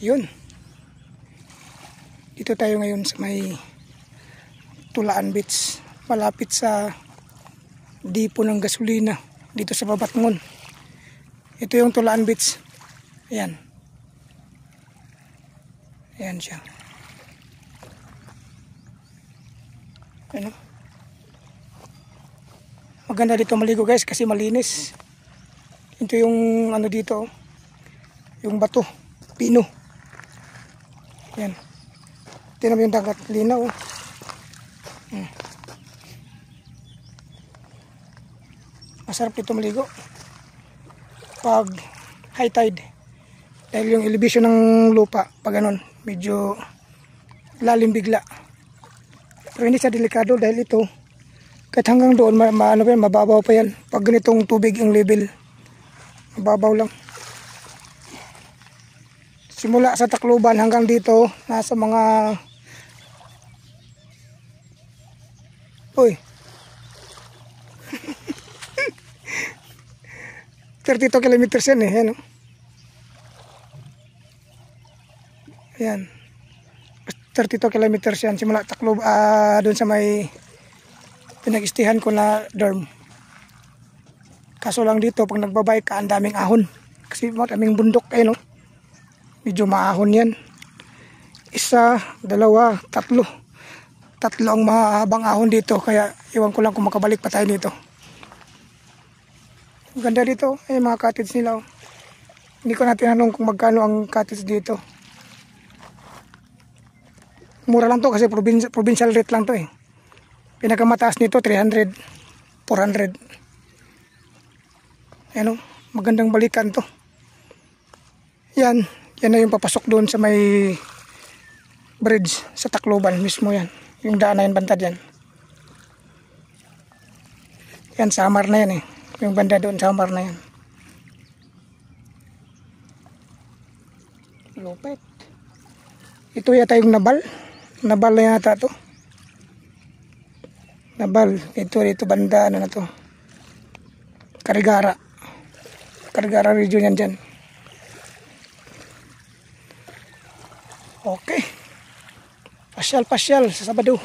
Yun. Dito tayo ngayon sa may Tulaan Beach. Malapit sa dipo ng gasolina. Dito sa Babatngon. Ito yung Tulaan Beach. Ayan. Ayan siya. Ano? Maganda dito maligo guys kasi malinis. Ito yung ano dito. Yung bato. Pino. Ayan. Tingnan mo yung dagat. Linaw. Masarap dito maligo pag high tide dahil yung elevation ng lupa pag ganun medyo lalim bigla, pero hindi siya delikado dahil ito kahit hanggang doon mababaw pa yan. Pag ganitong tubig yung level mababaw lang, simula sa Tacloban hanggang dito nasa mga 32 kilometers yan eh. Ayan, oh. Ayan. 32 kilometers yan. Simula Tacloban doon sa may pinag-istihan ko na dorm. Kaso lang dito pag nagbabike ka ang daming ahon. Kasi maraming bundok. Ayan, oh. Medyo maahon yan. Isa, dalawa, tatlo. Tatlo ang mahabang ahon dito. Kaya iwan ko lang kung makabalik pa tayo dito. Ganda dito, ay mga cottage nila. Oh. Hindi ko na tinanong kung magkano ang cottage dito. Mura lang to kasi provincial rate lang to eh. Pinakamataas nito 300, 400. Ayan, oh, magandang balikan to. Yan na yung papasok doon sa may bridge sa Tacloban mismo yan. Yung daan na yan bantad yan. Yan, Samar na yan eh. Yung banda doon, Samar na yan. Lupit. Ito yata yung Nabal. Nabal na yata to. Nabal. Ito banda, ano na to. Carigara. Carigara region yan dyan. Okay. Pasyal sa Sabado.